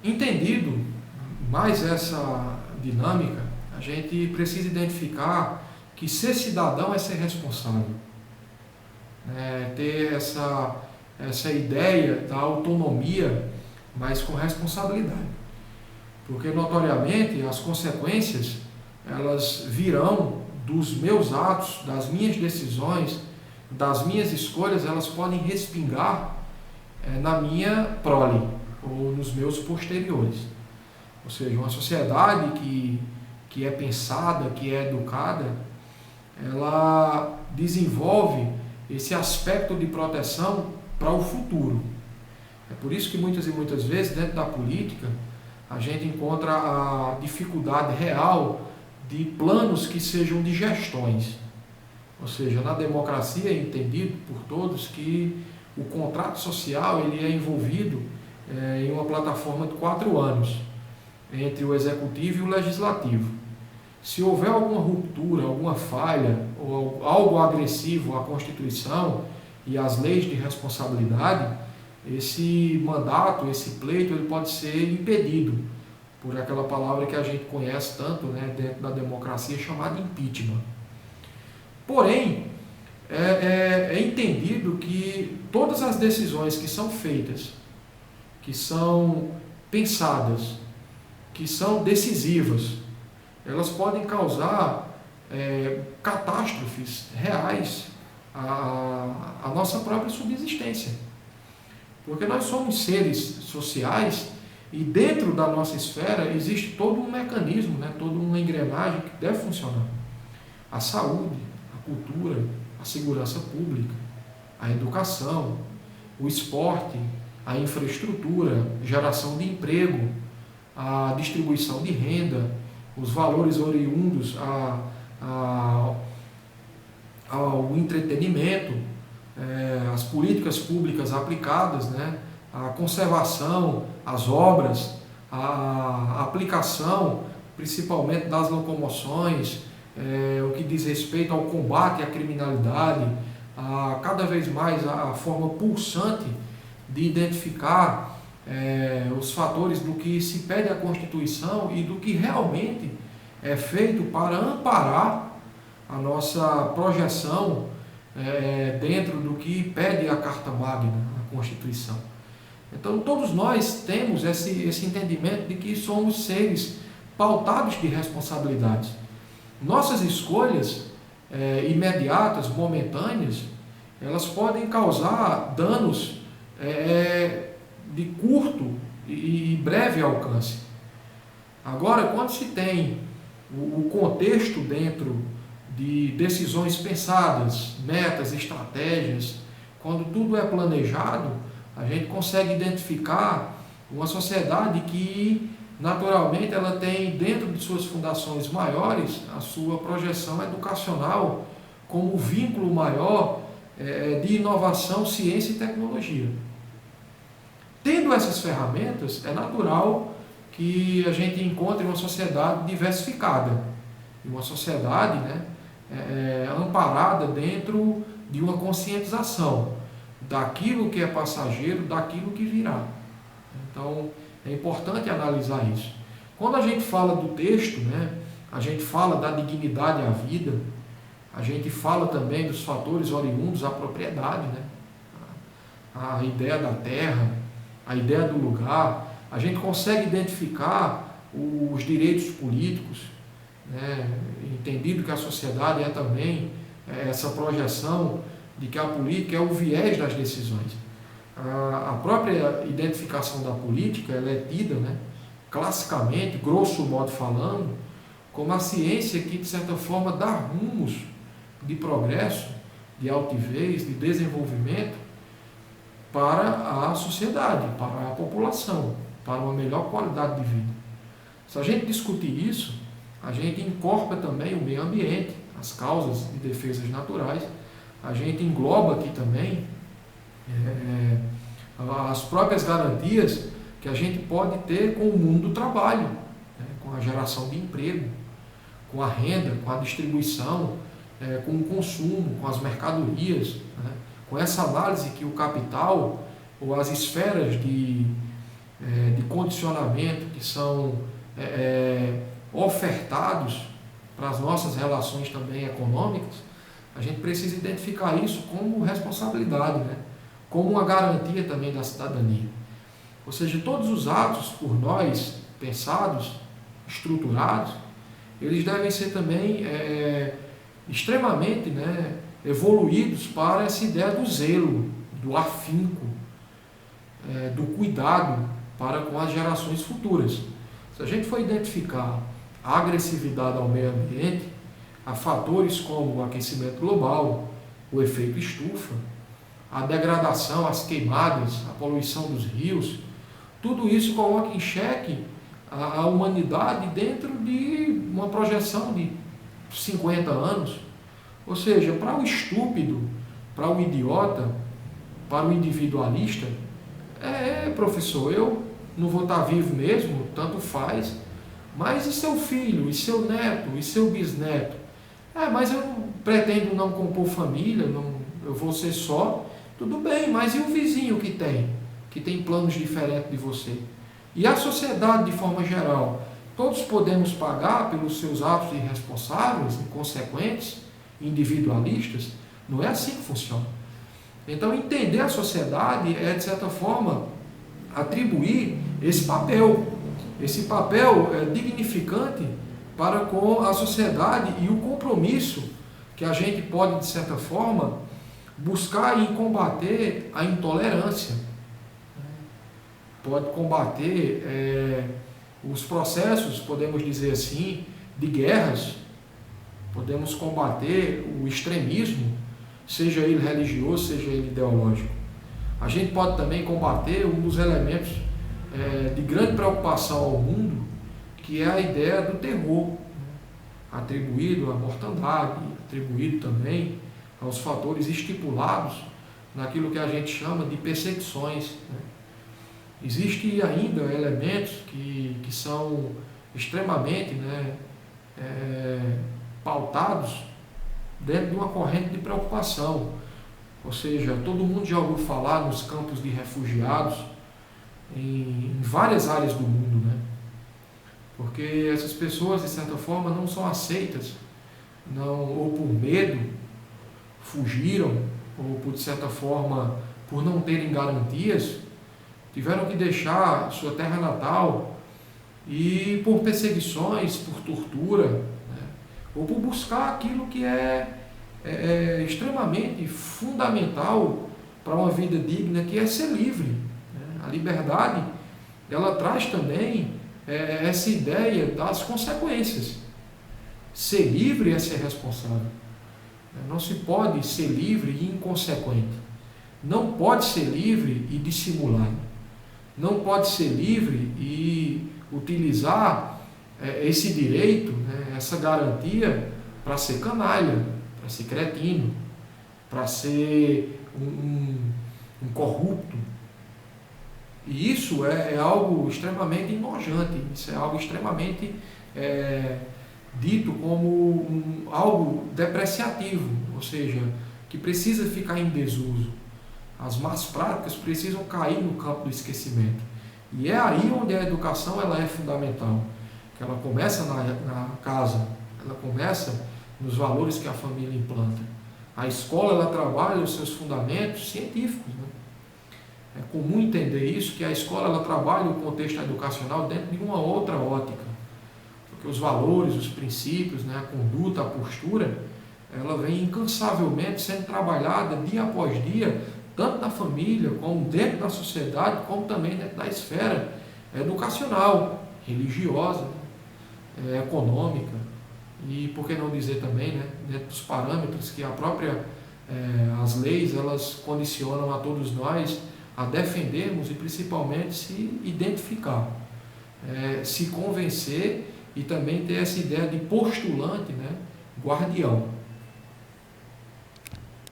Entendido mais essa dinâmica, a gente precisa identificar que ser cidadão é ser responsável, né? Ter essa ideia da autonomia, mas com responsabilidade. Porque, notoriamente, as consequências, elas virão dos meus atos, das minhas decisões, das minhas escolhas, elas podem respingar na minha prole ou nos meus posteriores. Ou seja, uma sociedade que é pensada, que é educada, ela desenvolve esse aspecto de proteção para o futuro. É por isso que muitas e muitas vezes, dentro da política, a gente encontra a dificuldade real de planos que sejam de gestões. Ou seja, na democracia é entendido por todos que o contrato social ele é envolvido em uma plataforma de 4 anos, entre o executivo e o legislativo. Se houver alguma ruptura, alguma falha, ou algo agressivo à Constituição e às leis de responsabilidade, esse mandato, esse pleito, ele pode ser impedido por aquela palavra que a gente conhece tanto, né, dentro da democracia, chamada impeachment. Porém, é entendido que todas as decisões que são feitas, que são pensadas, que são decisivas, elas podem causar catástrofes reais à nossa própria subsistência. Porque nós somos seres sociais e dentro da nossa esfera existe todo um mecanismo, né, toda uma engrenagem que deve funcionar. A saúde, a cultura, a segurança pública, a educação, o esporte, a infraestrutura, geração de emprego, a distribuição de renda, os valores oriundos ao entretenimento, as políticas públicas aplicadas, né, a conservação, as obras, a aplicação, principalmente das locomoções, o que diz respeito ao combate à criminalidade, cada vez mais a forma pulsante de identificar os fatores do que se pede à Constituição e do que realmente é feito para amparar a nossa projeção dentro do que pede a Carta Magna, a Constituição. Então, todos nós temos esse entendimento de que somos seres pautados de responsabilidades. Nossas escolhas imediatas, momentâneas, elas podem causar danos de curto e breve alcance. Agora, quando se tem o contexto dentro de decisões pensadas, metas, estratégias, quando tudo é planejado, a gente consegue identificar uma sociedade que, naturalmente, ela tem dentro de suas fundações maiores a sua projeção educacional como vínculo maior de inovação, ciência e tecnologia. Tendo essas ferramentas, é natural que a gente encontre uma sociedade diversificada, uma sociedade, né, amparada dentro de uma conscientização daquilo que é passageiro, daquilo que virá. Então, é importante analisar isso. Quando a gente fala do texto, né, a gente fala da dignidade à vida, a gente fala também dos fatores oriundos à propriedade, né, a ideia da terra, a ideia do lugar, a gente consegue identificar os direitos políticos, né, entendido que a sociedade é também essa projeção de que a política é o viés das decisões. A própria identificação da política ela é tida, né, classicamente, grosso modo falando, como a ciência que, de certa forma, dá rumos de progresso, de altivez, de desenvolvimento para a sociedade, para a população, para uma melhor qualidade de vida. Se a gente discutir isso, a gente incorpora também o meio ambiente, as causas de defesas naturais, a gente engloba aqui também as próprias garantias que a gente pode ter com o mundo do trabalho, né, com a geração de emprego, com a renda, com a distribuição, com o consumo, com as mercadorias, né, com essa análise que o capital ou as esferas de de condicionamento que são ofertados para as nossas relações também econômicas, a gente precisa identificar isso como responsabilidade, né? Como uma garantia também da cidadania. Ou seja, todos os atos por nós pensados, estruturados, eles devem ser também extremamente, né, evoluídos para essa ideia do zelo, do afinco, do cuidado para com as gerações futuras. Se a gente for identificar a agressividade ao meio ambiente, a fatores como o aquecimento global, o efeito estufa, a degradação, as queimadas, a poluição dos rios, tudo isso coloca em xeque a humanidade dentro de uma projeção de 50 anos. Ou seja, para o estúpido, para o idiota, para o individualista, professor, eu não vou estar vivo mesmo, tanto faz, mas e seu filho, e seu neto, e seu bisneto? Mas eu pretendo não compor família, eu vou ser só. Tudo bem, mas e o vizinho que tem planos diferentes de você? E a sociedade de forma geral? Todos podemos pagar pelos seus atos irresponsáveis, inconsequentes, individualistas? Não é assim que funciona. Então, entender a sociedade é, de certa forma, atribuir esse papel dignificante para com a sociedade e o compromisso que a gente pode, de certa forma, buscar e combater a intolerância. Pode combater os processos, podemos dizer assim, de guerras, podemos combater o extremismo, seja ele religioso, seja ele ideológico. A gente pode também combater um dos elementos de grande preocupação ao mundo, que é a ideia do terror, atribuído à mortandade, atribuído também aos fatores estipulados naquilo que a gente chama de perseguições. Existem ainda elementos que são extremamente pautados dentro de uma corrente de preocupação. Ou seja, todo mundo já ouviu falar nos campos de refugiados em várias áreas do mundo, né? Porque essas pessoas, de certa forma, não são aceitas, ou por medo, fugiram, ou por, de certa forma, por não terem garantias, tiveram que deixar sua terra natal e por perseguições, por tortura, né? Ou por buscar aquilo que é extremamente fundamental para uma vida digna, que é ser livre, né? A liberdade, ela traz também essa ideia das consequências. Ser livre é ser responsável. Não se pode ser livre e inconsequente. Não pode ser livre e dissimular. Não pode ser livre e utilizar esse direito, né, essa garantia, para ser canalha, para ser cretino, para ser um corrupto. E isso é algo extremamente enojante, isso é algo extremamente dito como algo depreciativo, ou seja, que precisa ficar em desuso. As más práticas precisam cair no campo do esquecimento. E é aí onde a educação ela é fundamental. Que ela começa na casa, ela começa nos valores que a família implanta. A escola ela trabalha os seus fundamentos científicos, né? É comum entender isso, que a escola ela trabalha o contexto educacional dentro de uma outra ótica. Porque os valores, os princípios, né, a conduta, a postura, ela vem incansavelmente sendo trabalhada dia após dia, tanto na família, como dentro da sociedade, como também dentro da esfera educacional, religiosa, econômica, e por que não dizer também, né, dentro dos parâmetros que as leis elas condicionam a todos nós a defendermos e principalmente se identificar, se convencer e também ter essa ideia de postulante, né, guardião.